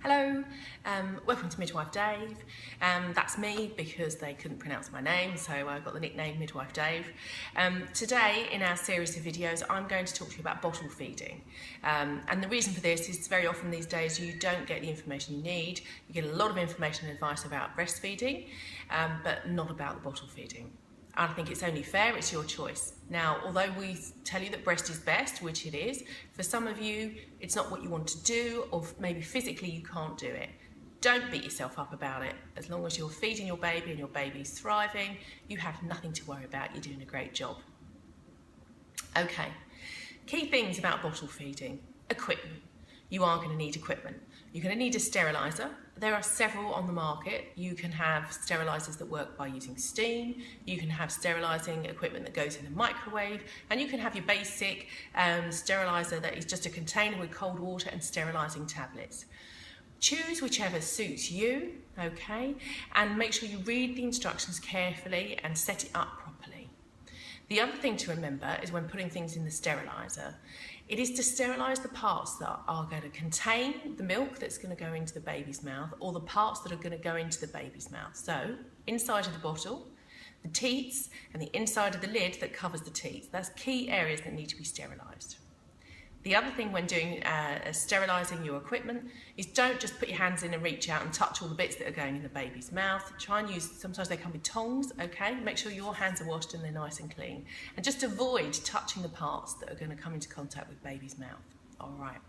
Hello, welcome to Midwife Dave. That's me because they couldn't pronounce my name, so I got the nickname Midwife Dave. Today in our series of videos I'm going to talk to you about bottle feeding. And the reason for this is very often these days you don't get the information you need. You get a lot of information and advice about breastfeeding, but not about the bottle feeding. I think it's only fair, it's your choice. Now, although we tell you that breast is best, which it is, for some of you, it's not what you want to do, or maybe physically you can't do it. Don't beat yourself up about it. As long as you're feeding your baby and your baby's thriving, you have nothing to worry about, you're doing a great job. Okay, key things about bottle feeding. Equipment. You are going to need equipment. You're going to need a steriliser. There are several on the market. You can have sterilisers that work by using steam. You can have sterilising equipment that goes in the microwave, and you can have your basic steriliser that is just a container with cold water and sterilising tablets. Choose whichever suits you, okay, and make sure you read the instructions carefully and set it up properly. The other thing to remember is when putting things in the steriliser, it is to sterilise the parts that are going to contain the milk that's going to go into the baby's mouth, or the parts that are going to go into the baby's mouth. So, inside of the bottle, the teats, and the inside of the lid that covers the teats. That's key areas that need to be sterilised. The other thing when doing sterilising your equipment is don't just put your hands in and reach out and touch all the bits that are going in the baby's mouth. Try and use, sometimes they come with tongs, okay? Make sure your hands are washed and they're nice and clean. And just avoid touching the parts that are going to come into contact with baby's mouth. All right.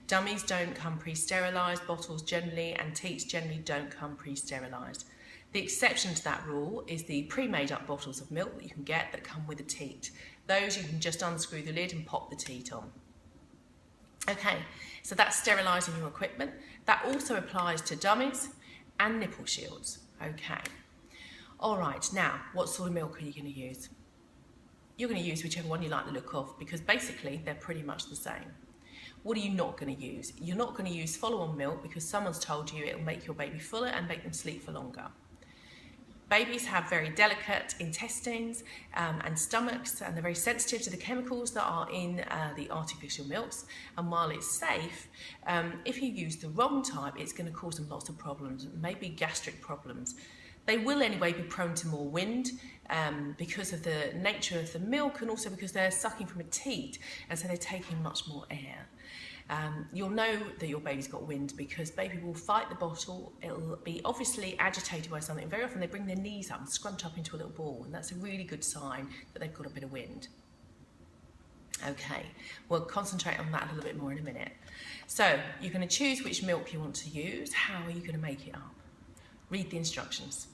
Dummies don't come pre-sterilised, bottles generally, and teats generally don't come pre-sterilised. The exception to that rule is the pre-made up bottles of milk that you can get that come with a teat. Those you can just unscrew the lid and pop the teat on. Okay, so that's sterilising your equipment. That also applies to dummies and nipple shields. Okay. All right, now, what sort of milk are you going to use? You're going to use whichever one you like the look of, because basically they're pretty much the same. What are you not going to use? You're not going to use follow-on milk because someone's told you it'll make your baby fuller and make them sleep for longer. Babies have very delicate intestines and stomachs, and they're very sensitive to the chemicals that are in the artificial milks. And while it's safe, if you use the wrong type, it's going to cause them lots of problems, maybe gastric problems. They will anyway be prone to more wind because of the nature of the milk, and also because they're sucking from a teat, and so they're taking much more air. You'll know that your baby's got wind because baby will fight the bottle. It'll be obviously agitated by something. Very often they bring their knees up and scrunch up into a little ball, and that's a really good sign that they've got a bit of wind. Okay, we'll concentrate on that a little bit more in a minute. So you're going to choose which milk you want to use. How are you going to make it up? Read the instructions.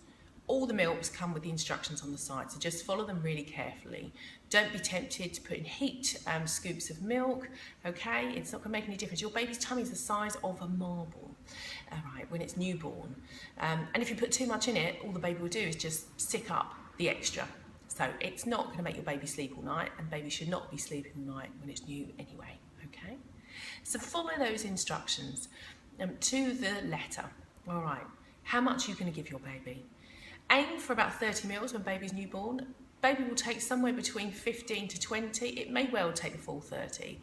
All the milks come with the instructions on the side, so just follow them really carefully. Don't be tempted to put in heaped scoops of milk, okay? It's not going to make any difference. Your baby's tummy is the size of a marble, all right, when it's newborn. And if you put too much in it, all the baby will do is just sick up the extra. So it's not going to make your baby sleep all night, and baby should not be sleeping all night when it's new anyway, okay? So follow those instructions to the letter, all right? How much are you going to give your baby? Aim for about 30 mils when baby's newborn. Baby will take somewhere between 15 to 20. It may well take the full 30,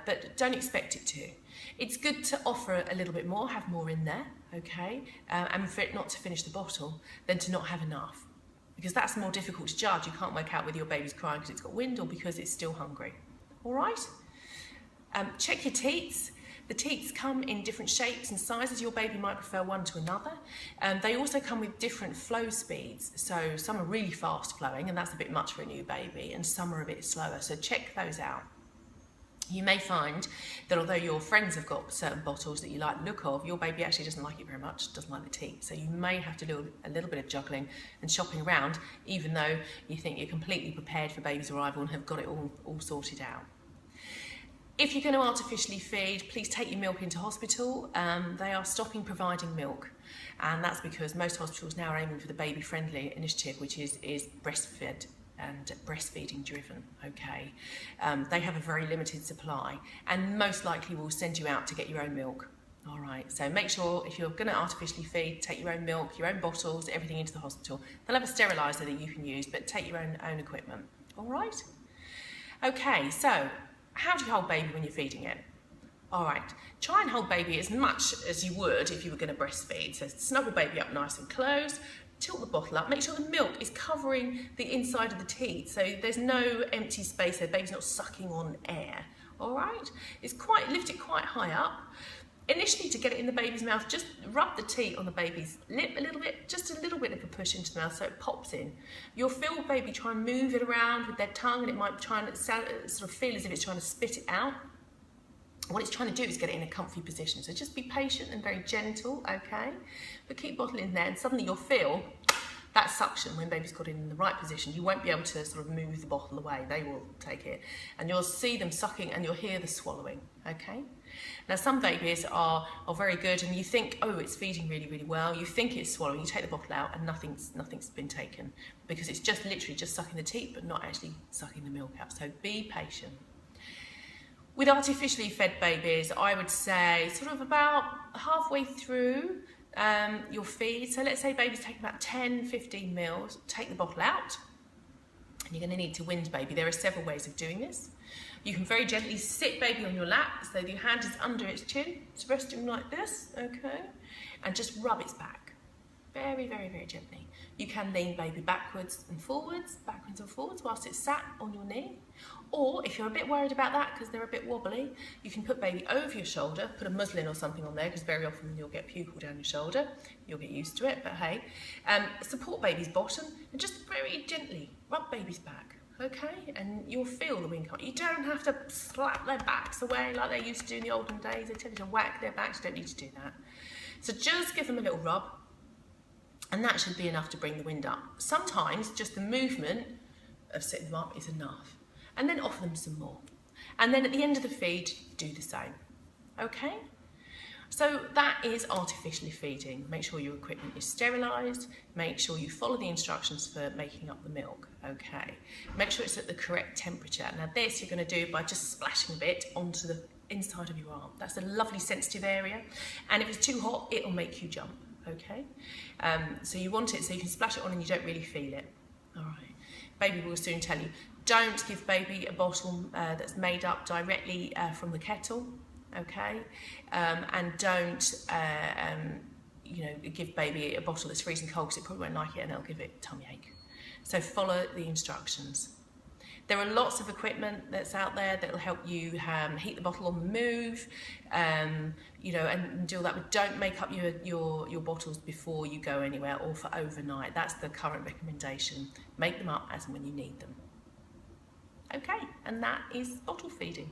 but don't expect it to. It's good to offer a little bit more, have more in there, okay? And for it not to finish the bottle than to not have enough, because that's more difficult to judge. You can't work out whether your baby's crying because it's got wind or because it's still hungry. All right? Check your teats. The teats come in different shapes and sizes. Your baby might prefer one to another. They also come with different flow speeds. So some are really fast flowing, and that's a bit much for a new baby, and some are a bit slower. So check those out. You may find that although your friends have got certain bottles that you like the look of, your baby actually doesn't like it very much, doesn't like the teat. So you may have to do a little bit of juggling and shopping around, even though you think you're completely prepared for baby's arrival and have got it all sorted out. If you're going to artificially feed, please take your milk into hospital. They are stopping providing milk, and that's because most hospitals now are aiming for the baby-friendly initiative, which is breastfed and breastfeeding driven, okay? They have a very limited supply, and most likely will send you out to get your own milk. All right, so make sure if you're going to artificially feed, take your own milk, your own bottles, everything into the hospital. They'll have a steriliser that you can use, but take your own equipment. All right? Okay, so how do you hold baby when you're feeding it? All right, try and hold baby as much as you would if you were going to breastfeed. So snuggle baby up nice and close, tilt the bottle up, make sure the milk is covering the inside of the teat, so there's no empty space there, baby's not sucking on air. All right, lift it quite high up. Initially, to get it in the baby's mouth, just rub the teat on the baby's lip a little bit, just a little bit of a push into the mouth so it pops in. You'll feel baby try and move it around with their tongue, and it might try and sort of feel as if it's trying to spit it out. What it's trying to do is get it in a comfy position. So just be patient and very gentle, okay? But keep bottle in there, and suddenly you'll feel that suction when baby's got it in the right position. You won't be able to sort of move the bottle away. They will take it. And you'll see them sucking and you'll hear the swallowing, okay? Now some babies are very good, and you think, oh, it's feeding really, really well. You think it's swallowing, you take the bottle out and nothing's been taken, because it's just literally just sucking the teat but not actually sucking the milk out. So be patient. With artificially fed babies, I would say sort of about halfway through your feed. So let's say baby's taking about 10-15 mils, take the bottle out, and you're going to need to wind baby. There are several ways of doing this. You can very gently sit baby on your lap, so your hand is under its chin, it's resting like this, okay, and just rub its back. Very, very, very gently. You can lean baby backwards and forwards whilst it's sat on your knee. Or if you're a bit worried about that because they're a bit wobbly, you can put baby over your shoulder, put a muslin or something on there, because very often you'll get pupil down your shoulder. You'll get used to it, but hey. Support baby's bottom and just very gently rub baby's back, okay? And you'll feel the wing cut. You don't have to slap their backs away like they used to do in the olden days. They tell you to whack their backs. You don't need to do that. So just give them a little rub, and that should be enough to bring the wind up. Sometimes just the movement of sitting them up is enough. And then offer them some more. And then at the end of the feed, do the same. Okay? So that is artificially feeding. Make sure your equipment is sterilised. Make sure you follow the instructions for making up the milk. Okay? Make sure it's at the correct temperature. Now this you're going to do by just splashing a bit onto the inside of your arm. That's a lovely sensitive area. And if it's too hot, it'll make you jump. Okay? So you want it so you can splash it on and you don't really feel it. All right. Baby will soon tell you, don't give baby a bottle that's made up directly from the kettle, okay? And don't, give baby a bottle that's freezing cold, because it probably won't like it and it'll give it tummy ache. So follow the instructions. There are lots of equipment that's out there that will help you heat the bottle on the move, and do all that. But don't make up your bottles before you go anywhere or for overnight. That's the current recommendation. Make them up as and when you need them. Okay, and that is bottle feeding.